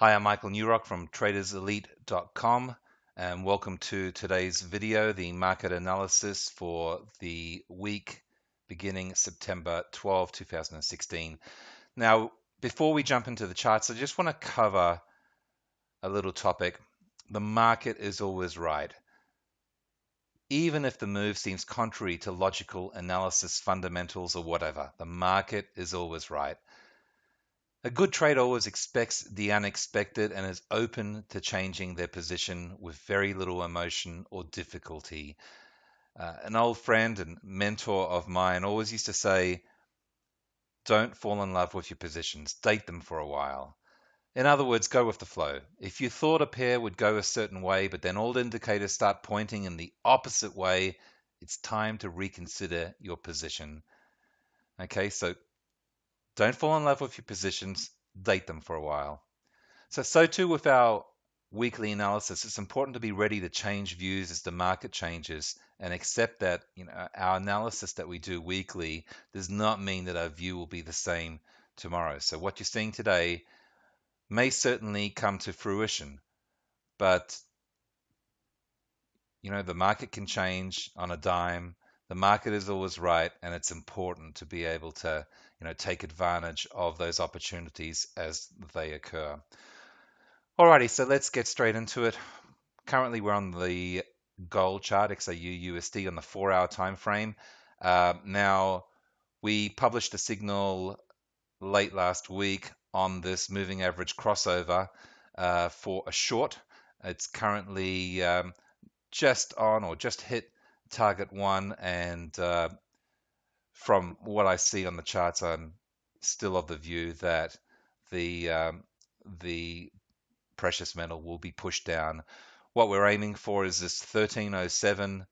Hi, I'm Michael Newrock from TradersElite.com, and welcome to today's video, the market analysis for the week beginning September 12, 2016. Now, before we jump into the charts, I just want to cover a little topic. The market is always right. Even if the move seems contrary to logical analysis, fundamentals, or whatever, the market is always right. A good trader always expects the unexpected and is open to changing their position with very little emotion or difficulty. An old friend and mentor of mine always used to say, don't fall in love with your positions, date them for a while. In other words, go with the flow. If you thought a pair would go a certain way, but then all the indicators start pointing in the opposite way, it's time to reconsider your position. Okay, so don't fall in love with your positions, date them for a while. So too with our weekly analysis, it's important to be ready to change views as the market changes and accept that our analysis that we do weekly does not mean that our view will be the same tomorrow. So what you're seeing today may certainly come to fruition, but the market can change on a dime. The market is always right, and it's important to be able to take advantage of those opportunities as they occur. Alrighty, so let's get straight into it. Currently, we're on the gold chart, XAU USD, on the 4-hour time frame. Now, we published a signal late last week on this moving average crossover for a short. It's currently just on or just hit target one, and from what I see on the charts, I'm still of the view that the precious metal will be pushed down. What we're aiming for is this 1307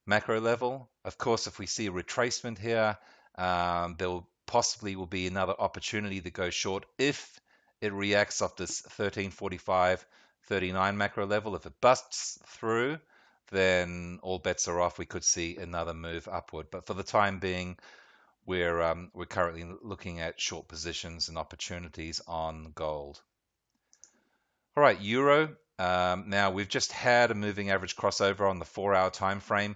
macro level. Of course, if we see a retracement here, there will possibly be another opportunity to go short if it reacts off this 1345.39 macro level. If it busts through, then all bets are off. We could see another move upward. But for the time being, we're currently looking at short positions and opportunities on gold. All right, euro. Now we've just had a moving average crossover on the 4-hour time frame.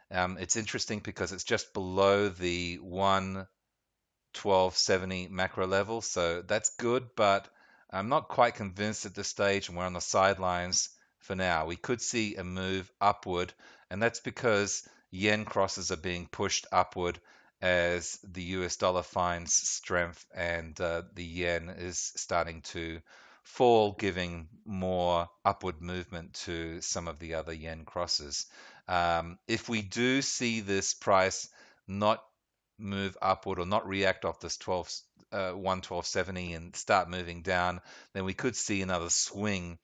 It's interesting because it's just below the 112.70 macro level, so that's good, but I'm not quite convinced at this stage, and we're on the sidelines for now. We could see a move upward, and that's because yen crosses are being pushed upward as the US dollar finds strength, and the yen is starting to fall, giving more upward movement to some of the other yen crosses. If we do see this price not move upward or not react off this 112.70 and start moving down, then we could see another swing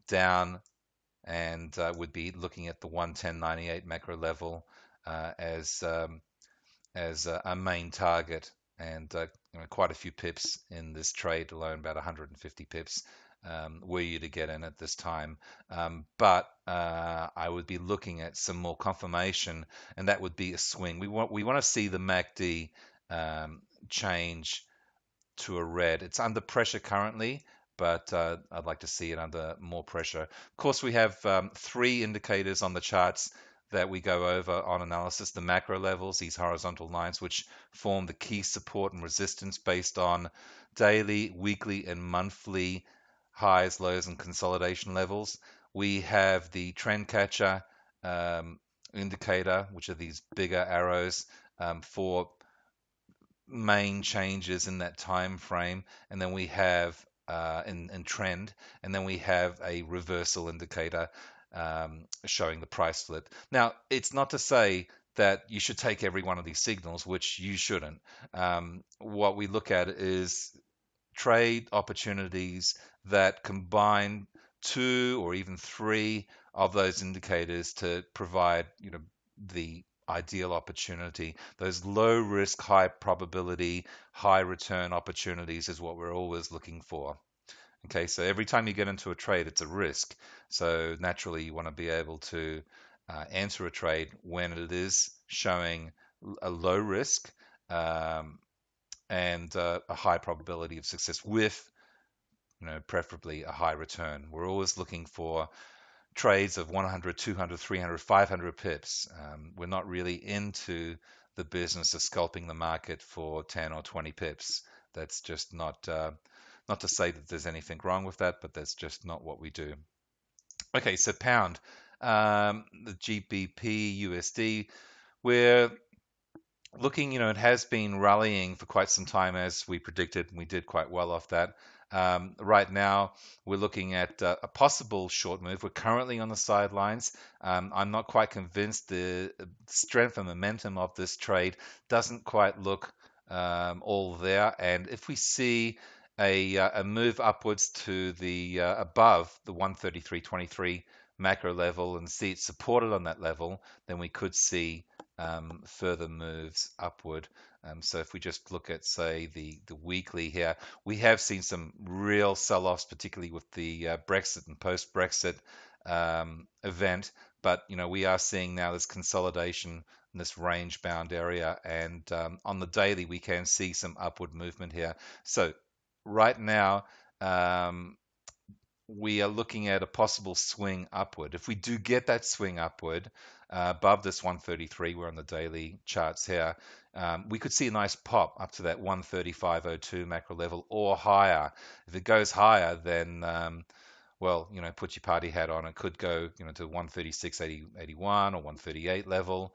down, and would be looking at the 110.98 macro level as a main target, and quite a few pips in this trade alone, about 150 pips, were you to get in at this time. But I would be looking at some more confirmation, and that would be a swing. We want to see the MACD change to a red. It's under pressure currently, but I'd like to see it under more pressure. Of course, we have 3 indicators on the charts that we go over on analysis: the macro levels, these horizontal lines, which form the key support and resistance based on daily, weekly, and monthly highs, lows, and consolidation levels. We have the trend catcher indicator, which are these bigger arrows for main changes in that time frame, and then we have in trend, and then we have a reversal indicator showing the price flip. Now, it's not to say that you should take every one of these signals, which you shouldn't. What we look at is trade opportunities that combine 2 or even 3 of those indicators to provide, the ideal opportunity. Those low risk, high probability, high return opportunities is what we're always looking for. Okay, so every time you get into a trade, it's a risk. So naturally, you want to be able to answer a trade when it is showing a low risk and a high probability of success with preferably a high return. We're always looking for trades of 100, 200, 300, 500 pips. We're not really into the business of scalping the market for 10 or 20 pips. That's just not to say that there's anything wrong with that, but that's just not what we do. Okay, so pound, the GBP USD, we're looking, it has been rallying for quite some time as we predicted, and we did quite well off that. Right now, we're looking at a possible short move. We're currently on the sidelines. I'm not quite convinced the strength and momentum of this trade doesn't quite look all there. And if we see a move upwards to the above the 133.23 macro level and see it supported on that level, then we could see further moves upward. So if we just look at, say, the weekly here, we have seen some real sell-offs, particularly with the Brexit and post-Brexit event. But we are seeing now this consolidation in this range-bound area, and on the daily we can see some upward movement here. So right now, we are looking at a possible swing upward. If we do get that swing upward above this 133, we're on the daily charts here, we could see a nice pop up to that 135.02 macro level or higher. If it goes higher, then well, put your party hat on. It could go, to 136.81 or 138 level,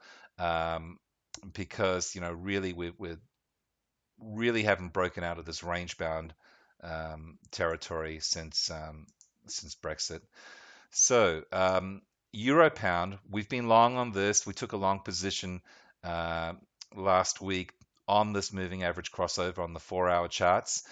because really we really haven't broken out of this range bound territory since Brexit. So euro pound, we've been long on this. We took a long position last week on this moving average crossover on the 4-hour charts.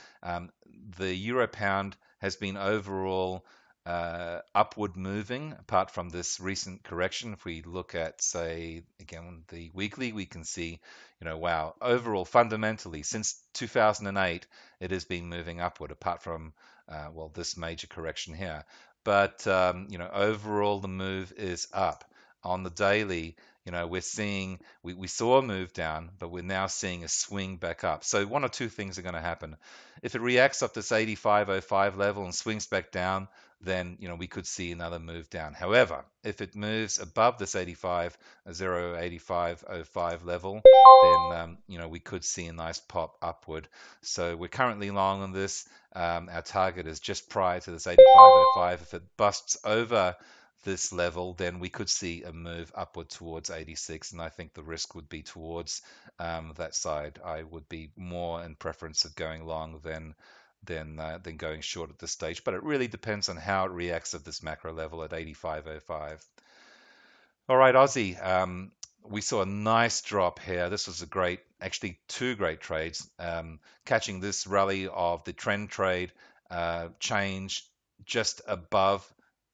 The euro pound has been overall upward moving apart from this recent correction. If we look at, say, again, the weekly, we can see, wow, overall, fundamentally, since 2008, it has been moving upward apart from, well, this major correction here. But, overall, the move is up. On the daily, we're seeing, we saw a move down, but we're now seeing a swing back up. So one or two things are going to happen. If it reacts up this 85.05 level and swings back down, then we could see another move down. However, if it moves above this 85.05 level, then we could see a nice pop upward. So we're currently long on this. Our target is just prior to this 85.05. If it busts over this level, then we could see a move upward towards 86, and I think the risk would be towards that side. I would be more in preference of going long than going short at this stage, but it really depends on how it reacts at this macro level at 85.05. All right, Aussie. We saw a nice drop here. This was actually two great trades. Catching this rally of the trend trade change just above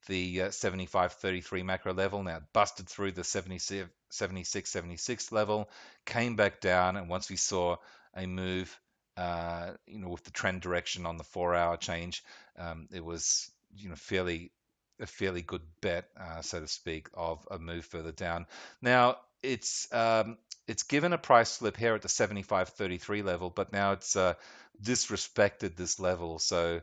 the 75.33 macro level. Now it busted through the 76.76 level, came back down, and once we saw a move, with the trend direction on the 4-hour change, it was, a fairly good bet, so to speak, of a move further down. Now it's given a price slip here at the 75.33 level, but now it's disrespected this level. So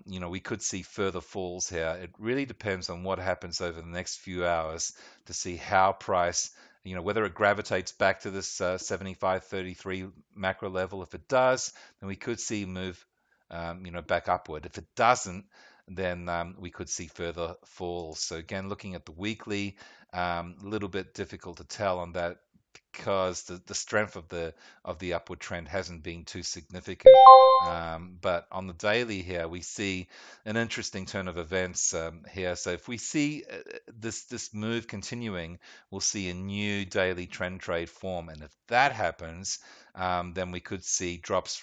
we could see further falls here. It really depends on what happens over the next few hours to see how price, whether it gravitates back to this 75.33 macro level. If it does, then we could see move back upward. If it doesn't, then we could see further falls. So again, looking at the weekly, a little bit difficult to tell on that because the strength of the upward trend hasn't been too significant. But on the daily here, we see an interesting turn of events here. So if we see this move continuing, we'll see a new daily trend trade form. And if that happens, then we could see drops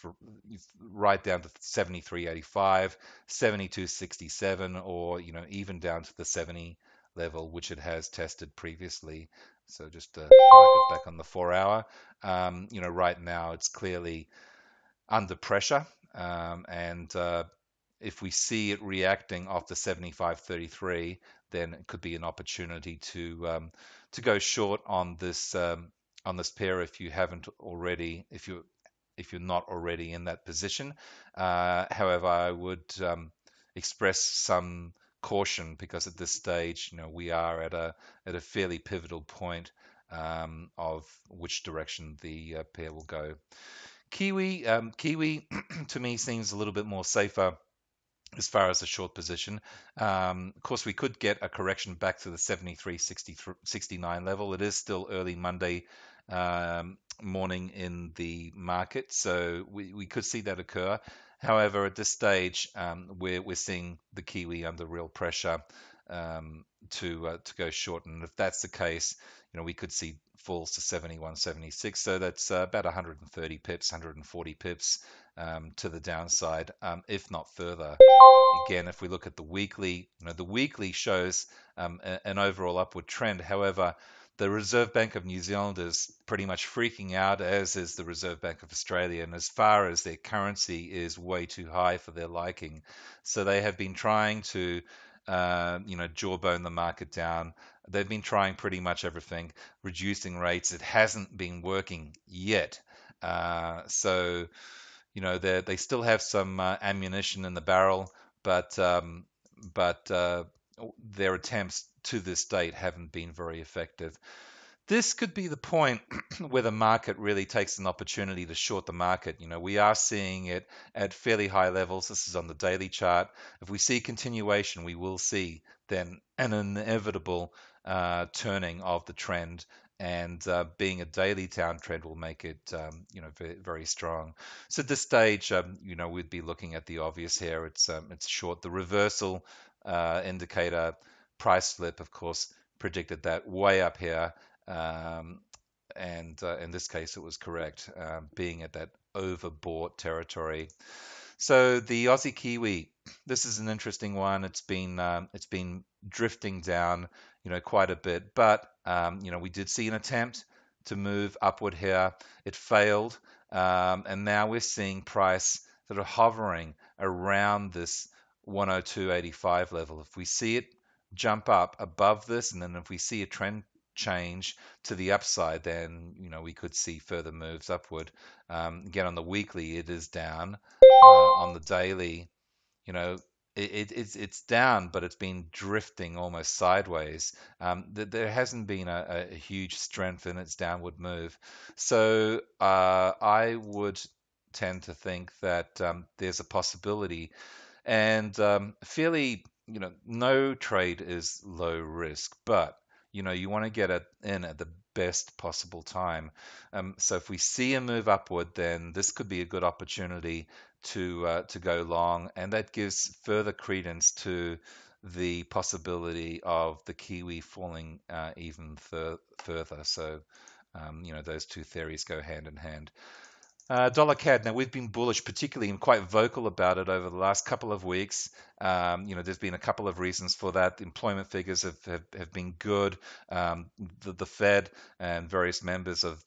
right down to 73.85, 72.67, or even down to the 70 level, which it has tested previously. So just to mark it back on the 4-hour, right now it's clearly under pressure, and if we see it reacting off the 75.33, then it could be an opportunity to go short on this pair if you haven't already. If you're if you're not already in that position. However, I would express some caution because at this stage, we are at a fairly pivotal point of which direction the pair will go. Kiwi to me seems a little bit more safer as far as the short position. Of course, we could get a correction back to the 73.69 level. It is still early Monday morning in the market, so we could see that occur. However, at this stage, we're seeing the Kiwi under real pressure to go short, and if that's the case, we could see falls to 71.76. So that's about 130 pips, 140 pips to the downside, if not further. Again, if we look at the weekly, the weekly shows an overall upward trend. However, the Reserve Bank of New Zealand is pretty much freaking out, as is the Reserve Bank of Australia. And as far as their currency is way too high for their liking, so they have been trying to, jawbone the market down. They've been trying pretty much everything, reducing rates. It hasn't been working yet. So they still have some ammunition in the barrel, but their attempts to this date haven't been very effective. This could be the point where the market really takes an opportunity to short the market. We are seeing it at fairly high levels. This is on the daily chart. If we see continuation, we will see then an inevitable turning of the trend, and being a daily downtrend will make it, very, very strong. So at this stage, we'd be looking at the obvious here. It's short. The reversal indicator price slip, of course, predicted that way up here. And in this case, it was correct, being at that overbought territory. So the Aussie Kiwi, this is an interesting one. It's been drifting down, quite a bit, but we did see an attempt to move upward here. It failed, and now we're seeing price sort of hovering around this 102.85 level. If we see it jump up above this, and then if we see a trend change to the upside, then we could see further moves upward. Again, on the weekly, it is down. On the daily, it's down, but it's been drifting almost sideways. There hasn't been a huge strength in its downward move, so I would tend to think that there's a possibility, and fairly, no trade is low risk, but you want to get it in at the best possible time. So if we see a move upward, then this could be a good opportunity to go long, and that gives further credence to the possibility of the Kiwi falling even further. So those two theories go hand in hand. Dollar CAD. Now, we've been bullish, particularly, and quite vocal about it over the last couple of weeks. There's been a couple of reasons for that. The employment figures have been good. The Fed and various members of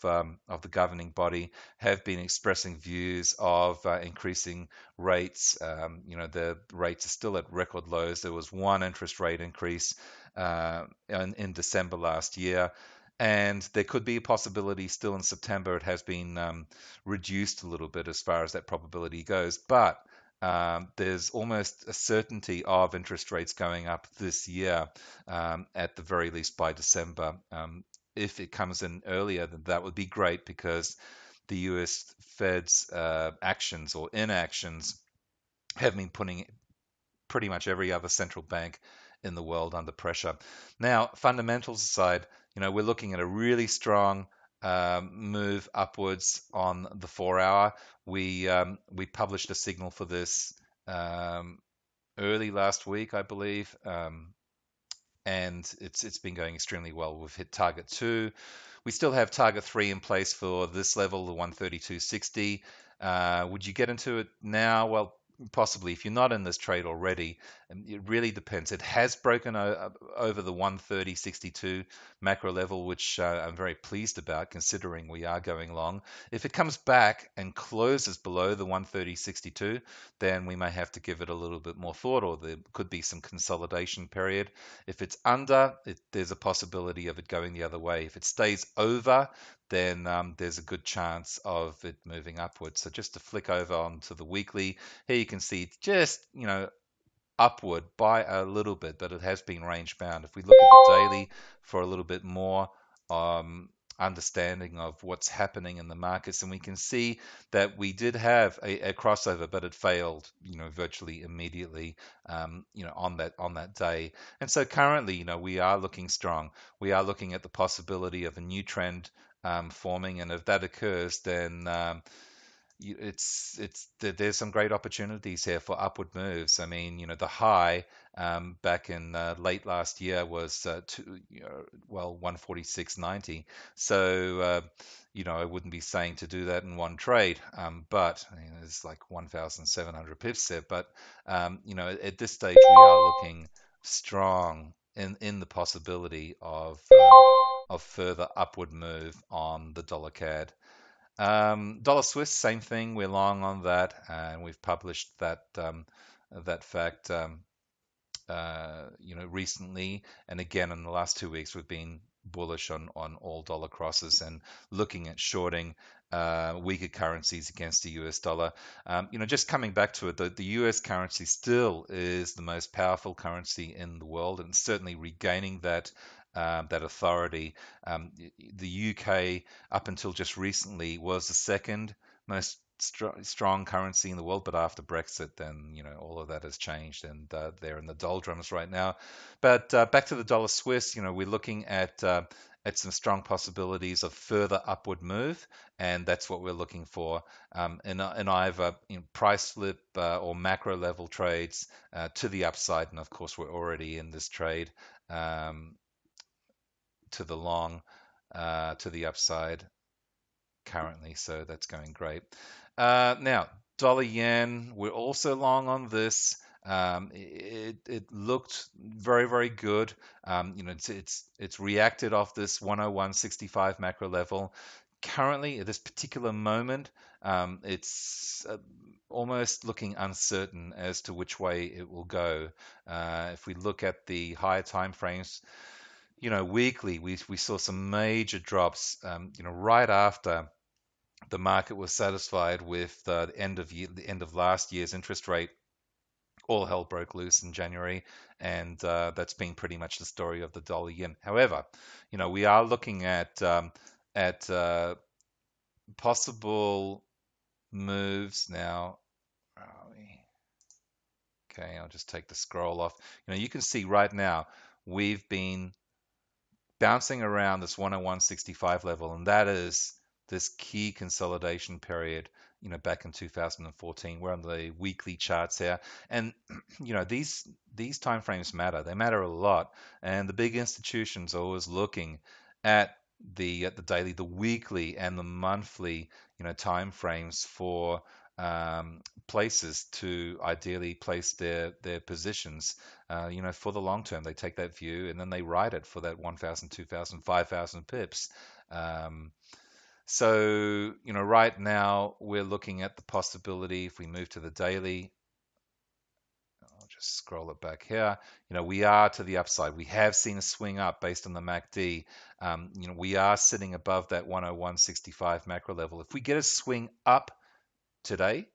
the governing body have been expressing views of increasing rates. The rates are still at record lows. There was one interest rate increase in December last year. And there could be a possibility still in September. It has been reduced a little bit as far as that probability goes. But there's almost a certainty of interest rates going up this year, at the very least by December. If it comes in earlier, then that would be great, because the US Fed's actions or inactions have been putting pretty much every other central bank in the world under pressure. Now, fundamentals aside, we're looking at a really strong move upwards on the 4-hour. We published a signal for this early last week, I believe, and it's been going extremely well. We've hit target 2. We still have target 3 in place for this level, the 132.60. Would you get into it now? Well, possibly, if you're not in this trade already. It really depends. It has broken over the 130.62 macro level, which I'm very pleased about, considering we are going long. If it comes back and closes below the 130.62, then we may have to give it a little bit more thought, or there could be some consolidation period. If it's under, there's a possibility of it going the other way. If it stays over, then there's a good chance of it moving upwards. So just to flick over onto the weekly, here you can see just, upward by a little bit, but it has been range bound. If we look at the daily for a little bit more um, understanding of what's happening in the markets, and we can see that we did have a crossover, but it failed, virtually immediately, on that day. And so currently, we are looking strong. We are looking at the possibility of a new trend forming, and if that occurs, then there's some great opportunities here for upward moves. I mean, the high back in late last year was 146.90. So I wouldn't be saying to do that in one trade, but it's like 1,700 pips there. But at this stage we are looking strong in the possibility of further upward move on the dollar CAD. Dollar Swiss, same thing. We're long on that, and we've published that fact, recently. And again, in the last 2 weeks, we've been bullish on all dollar crosses and looking at shorting weaker currencies against the US dollar. Just coming back to it, the US currency still is the most powerful currency in the world, and certainly regaining that authority. The UK, up until just recently, was the second most strong currency in the world, but after Brexit, then all of that has changed, and they're in the doldrums right now. But back to the dollar Swiss, we're looking at some strong possibilities of further upward move, and that's what we're looking for in either price flip or macro level trades to the upside. And of course, we're already in this trade to the long, to the upside currently, so that's going great. Now, dollar yen, we're also long on this. It looked very, very good. It's reacted off this 101.65 macro level. Currently, at this particular moment, it's almost looking uncertain as to which way it will go. If we look at the higher time frames, weekly, we saw some major drops, right after the market was satisfied with the end of last year's interest rate. All hell broke loose in January, and that's been pretty much the story of the dollar yen. However, we are looking at possible moves now. Okay, I'll just take the scroll off. You can see right now we've been bouncing around this 101.65 level, and that is this key consolidation period, back in 2014. We're on the weekly charts here, and these time frames matter. They matter a lot, and the big institutions are always looking at the daily, the weekly, and the monthly, time frames for places to ideally place their positions, for the long term. They take that view and then they ride it for that 1,000, 2,000, 5,000 pips. So, right now we're looking at the possibility, if we move to the daily, I'll just scroll it back here. We are to the upside. We have seen a swing up based on the MACD. We are sitting above that 101.65 macro level. If we get a swing up today,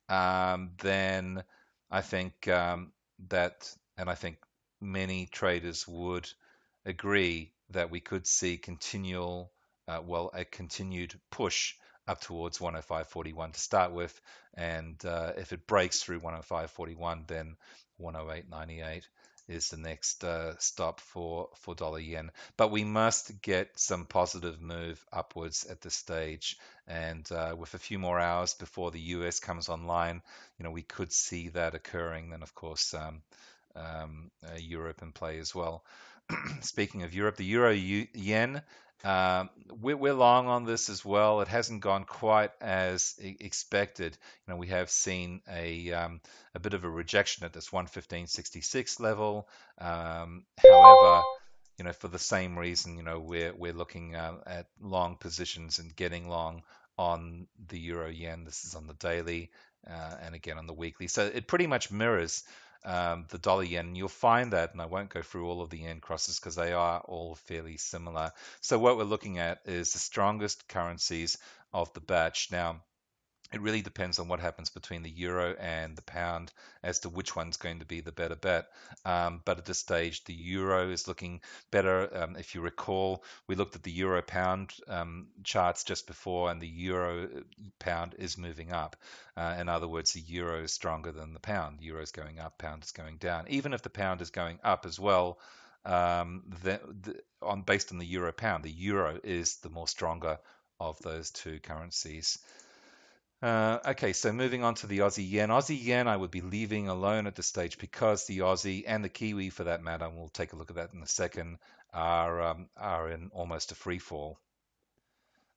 then I think and I think many traders would agree that we could see a continued push up towards 105.41 to start with, and if it breaks through 105.41, then 108.98 is the next stop for dollar yen. But we must get some positive move upwards at this stage, and with a few more hours before the US comes online, we could see that occurring. Then, of course, Europe in play as well. Speaking of Europe, the euro yen, we're long on this as well. It hasn't gone quite as expected. We have seen a bit of a rejection at this 115.66 level. However, for the same reason, we're looking at long positions and getting long on the euro yen. This is on the daily, and again on the weekly. So it pretty much mirrors the dollar yen. You'll find that, and I won't go through all of the yen crosses because they are all fairly similar. So what we're looking at is the strongest currencies of the batch. Now, it really depends on what happens between the euro and the pound as to which one's going to be the better bet. But at this stage, the euro is looking better. If you recall, we looked at the euro pound charts just before, and the euro pound is moving up. In other words, the euro is stronger than the pound. The euro is going up, pound is going down. Even if the pound is going up as well, based on the euro pound, the euro is the more stronger of those two currencies. Okay, so moving on to the Aussie yen. Aussie yen, I would be leaving alone at this stage because the Aussie and the Kiwi, for that matter, and we'll take a look at that in a second, are in almost a free fall.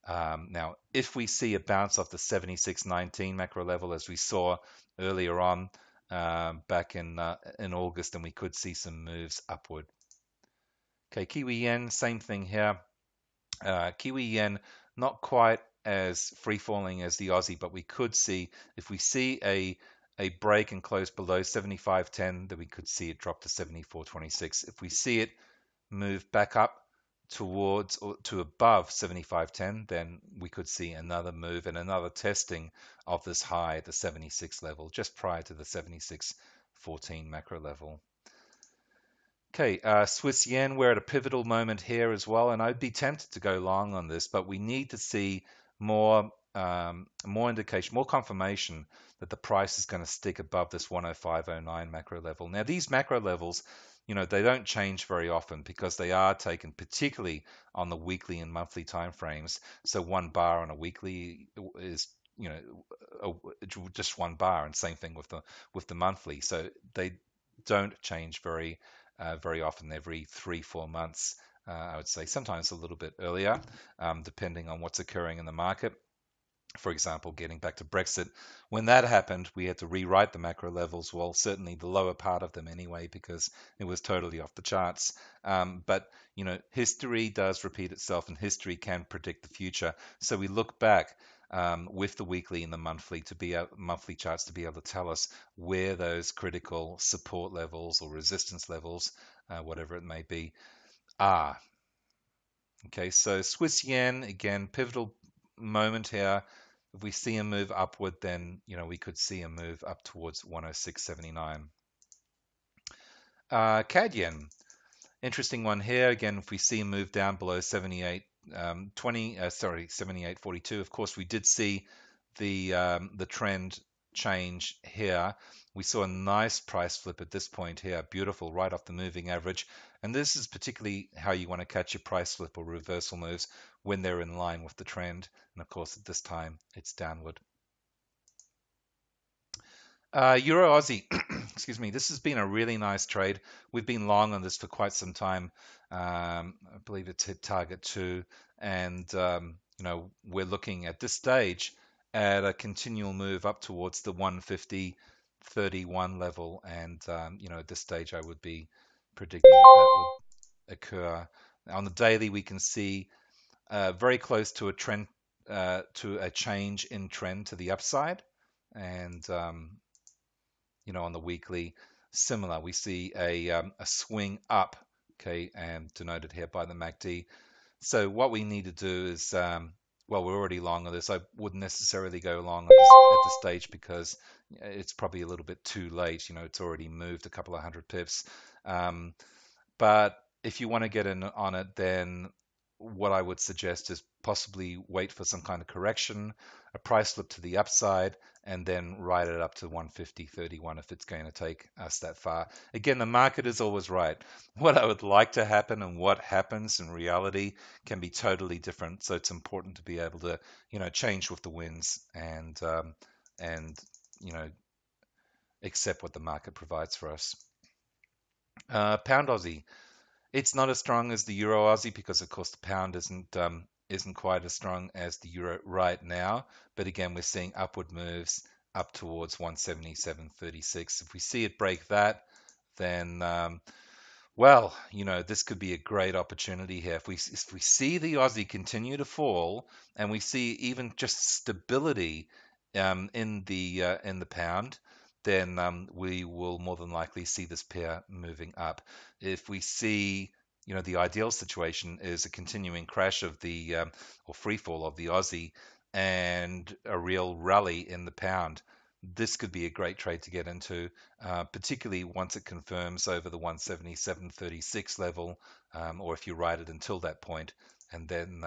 Now, if we see a bounce off the 76.19 macro level, as we saw earlier on back in August, then we could see some moves upward. Okay, Kiwi yen, same thing here. Kiwi yen, not quite as free falling as the Aussie, but we could see, if we see a break and close below 75.10, then we could see it drop to 74.26. If we see it move back up towards or to above 75.10, then we could see another move and another testing of this high at the 76 level, just prior to the 76.14 macro level. Okay, Swiss yen, we're at a pivotal moment here as well, and I'd be tempted to go long on this, but we need to see more indication, more confirmation that the price is going to stick above this 105.09 macro level. Now, these macro levels, they don't change very often because they are taken particularly on the weekly and monthly time frames. So 1 bar on a weekly is just 1 bar, and same thing with the monthly. So they don't change very often, every 3-4 months, I would say, sometimes a little bit earlier, depending on what's occurring in the market. For example, getting back to Brexit, when that happened, we had to rewrite the macro levels, well, certainly the lower part of them anyway, because it was totally off the charts. But, history does repeat itself, and history can predict the future. So we look back with the weekly and the monthly monthly charts to be able to tell us where those critical support levels or resistance levels, whatever it may be, are. Okay, so Swiss yen, again, pivotal moment here. If we see a move upward, then we could see a move up towards 106.79. CAD yen, interesting one here. Again, if we see a move down below 78.42, of course we did see the trend change here. We saw a nice price flip at this point here, beautiful, right off the moving average. And this is particularly how you want to catch your price flip or reversal moves, when they're in line with the trend. And of course, at this time, it's downward. Euro Aussie, excuse me, this has been a really nice trade. We've been long on this for quite some time. I believe it's hit target 2, and we're looking at this stage at a continual move up towards the 150.31 level, and at this stage I would be predicting that would occur. On the daily, we can see very close to a trend, to a change in trend to the upside, and on the weekly, similar. We see a swing up, okay, and denoted here by the MACD. So what we need to do is, well, we're already long on this. I wouldn't necessarily go long at this stage because it's probably a little bit too late. It's already moved a couple of hundred pips. But if you want to get in on it, then what I would suggest is possibly wait for some kind of correction, a price flip to the upside, and then ride it up to 150.31 if it's going to take us that far. Again, the market is always right. What I would like to happen and what happens in reality can be totally different. So it's important to be able to, change with the winds and accept what the market provides for us. Pound Aussie. It's not as strong as the Euro Aussie because, of course, the pound isn't quite as strong as the euro right now. But again, we're seeing upward moves up towards 177.36. If we see it break that, then well, this could be a great opportunity here. If we see the Aussie continue to fall, and we see even just stability in the pound, then we will more than likely see this pair moving up. If we see, the ideal situation is a continuing crash of the or free fall of the Aussie and a real rally in the pound. This could be a great trade to get into, particularly once it confirms over the 177.36 level, or if you ride it until that point and then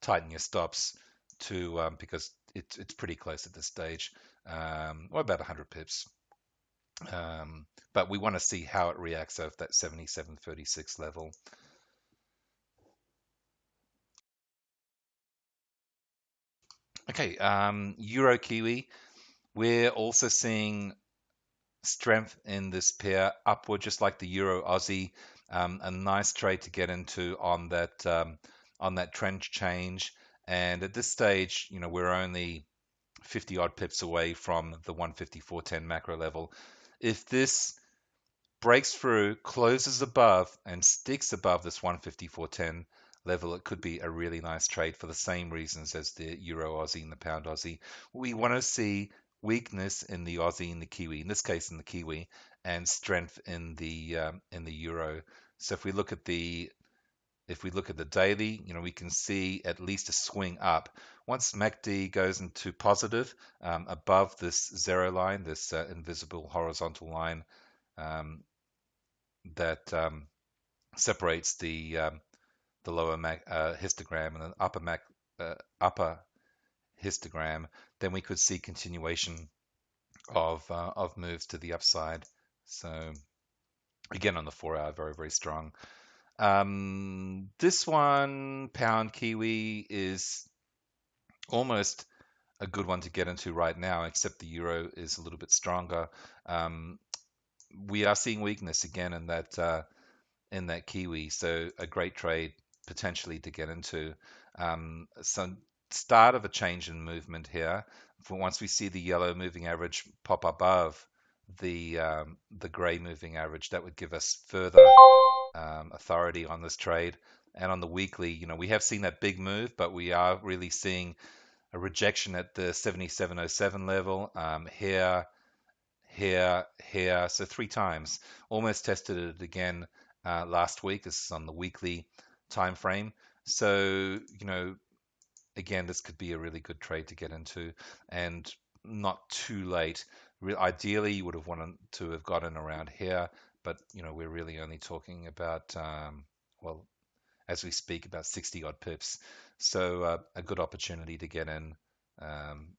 tighten your stops to because it's pretty close at this stage, or about 100 pips. But we want to see how it reacts over that 77.36 level. Okay, Euro Kiwi. We're also seeing strength in this pair upward, just like the Euro Aussie. A nice trade to get into on that trend change. And at this stage, we're only 50 odd pips away from the 154.10 macro level. If this breaks through, closes above, and sticks above this 154.10 level, it could be a really nice trade for the same reasons as the Euro Aussie and the Pound Aussie. We want to see weakness in the Aussie and the Kiwi, in this case in the Kiwi, and strength in the Euro. So if we look at the daily, we can see at least a swing up. Once MACD goes into positive above this zero line, this invisible horizontal line, that separates the lower histogram and the upper histogram, then we could see continuation of moves to the upside. So again, on the 4 hour, very, very strong. This one, pound Kiwi, is almost a good one to get into right now, except the euro is a little bit stronger. We are seeing weakness again in that Kiwi, so a great trade potentially to get into. Some start of a change in movement here. For once we see the yellow moving average pop above the grey moving average, that would give us further authority on this trade. And on the weekly, we have seen that big move, but we are really seeing a rejection at the 77.07 level, here. So 3 times. Almost tested it again last week. This is on the weekly time frame. So, again, this could be a really good trade to get into and not too late. Ideally, you would have wanted to have gotten around here, but, we're really only talking about, well, as we speak, about 60 odd pips. So a good opportunity to get in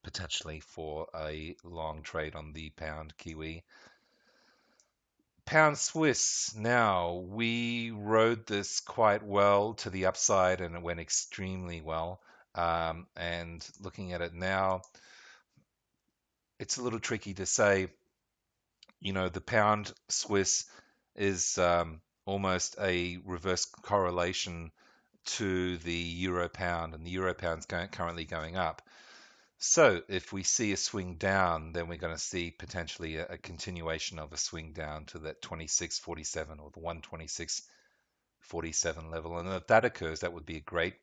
potentially for a long trade on the pound Kiwi. Pound Swiss. Now, we rode this quite well to the upside and it went extremely well. And looking at it now, it's a little tricky to say, the pound Swiss is almost a reverse correlation to the euro pound, and the euro pound's currently going up. So if we see a swing down, then we're going to see potentially a continuation of a swing down to that 26.47 or the 126.47 level. And if that occurs, that would be a great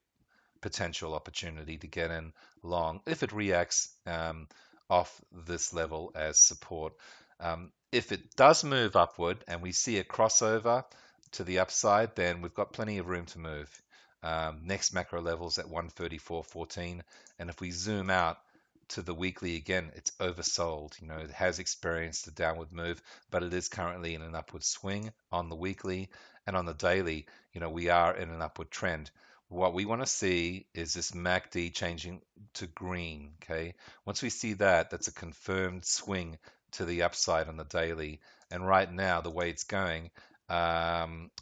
potential opportunity to get in long if it reacts off this level as support. If it does move upward and we see a crossover to the upside, then we've got plenty of room to move. Next macro levels at 134.14, and if we zoom out to the weekly again, it's oversold. It has experienced a downward move, but it is currently in an upward swing on the weekly, and on the daily, we are in an upward trend. What we want to see is this MACD changing to green. Okay, once we see that, that's a confirmed swing to the upside on the daily. And right now, the way it's going,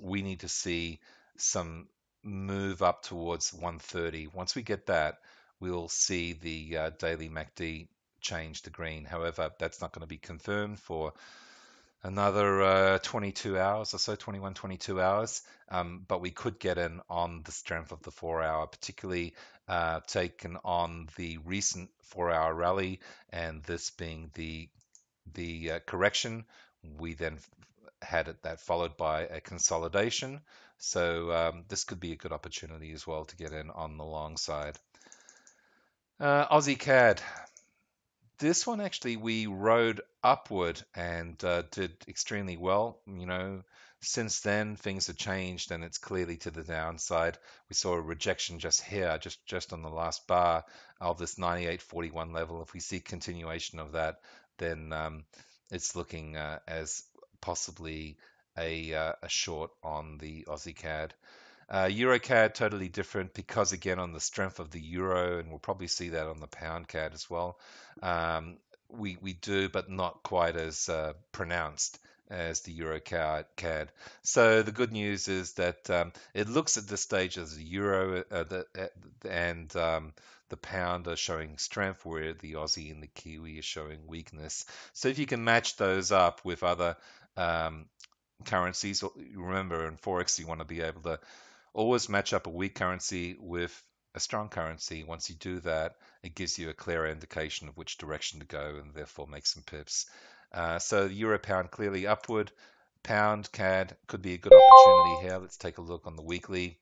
we need to see some move up towards 130. Once we get that, we'll see the daily MACD change to green. However, that's not going to be confirmed for another 22 hours or so, 21, 22 hours. But we could get in on the strength of the 4 hour, particularly taken on the recent 4 hour rally, and this being the correction. We then had that followed by a consolidation. So this could be a good opportunity as well to get in on the long side. Aussie CAD. This one actually we rode upward and did extremely well. Since then things have changed and it's clearly to the downside. We saw a rejection just here, just on the last bar of this 98.41 level. If we see continuation of that, then it's looking as possibly a short on the Aussie CAD. EuroCAD totally different because again on the strength of the euro, and we'll probably see that on the pound CAD as well. Um, we do, but not quite as pronounced as the EuroCAD. So the good news is that it looks at this stage as the euro and the pound are showing strength, where the Aussie and the Kiwi are showing weakness. So if you can match those up with other um, currencies, remember in forex you want to be able to always match up a weak currency with a strong currency. Once you do that, it gives you a clearer indication of which direction to go and therefore make some pips. So the euro pound clearly upward. Pound CAD could be a good opportunity here. Let's take a look on the weekly.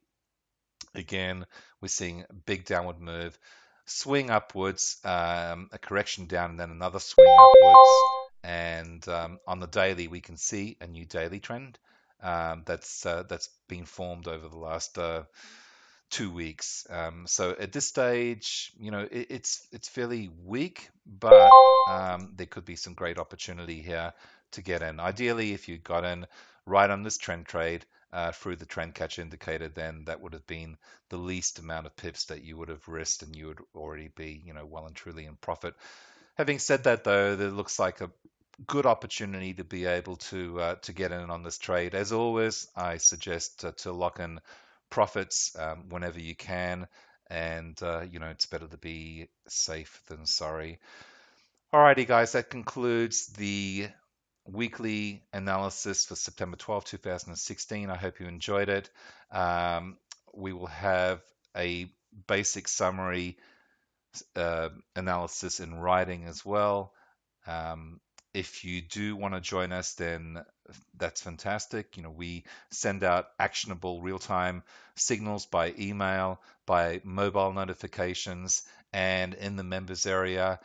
Again, we're seeing a big downward move, swing upwards, a correction down, and then another swing upwards. And on the daily, we can see a new daily trend that's been formed over the last 2 weeks. So at this stage, it's fairly weak, but there could be some great opportunity here to get in. Ideally, if you got in right on this trend trade through the trend catch indicator, then that would have been the least amount of pips that you would have risked, and you would already be, well and truly in profit. Having said that, though, there looks like a good opportunity to be able to get in on this trade. As always, I suggest to lock in profits whenever you can, and it's better to be safe than sorry. Alrighty, guys, that concludes the weekly analysis for September 12, 2016. I hope you enjoyed it. Um, we will have a basic summary analysis in writing as well. Um, if you do want to join us, then that's fantastic. We send out actionable real-time signals by email, by mobile notifications, and in the members area,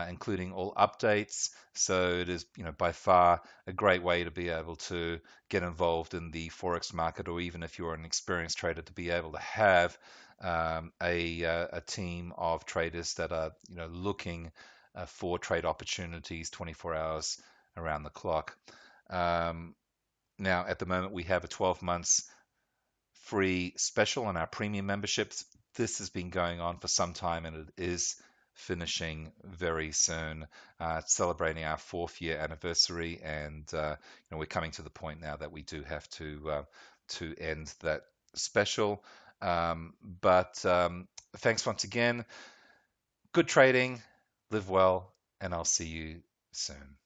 including all updates. So it is, by far a great way to be able to get involved in the forex market, or even if you're an experienced trader, to be able to have a team of traders that are looking for trade opportunities 24 hours around the clock. Um, Now, at the moment, we have a 12 months free special on our premium memberships. This has been going on for some time, and it is finishing very soon, celebrating our 4th-year anniversary, and we're coming to the point now that we do have to end that special. But thanks once again. Good trading, live well, and I'll see you soon.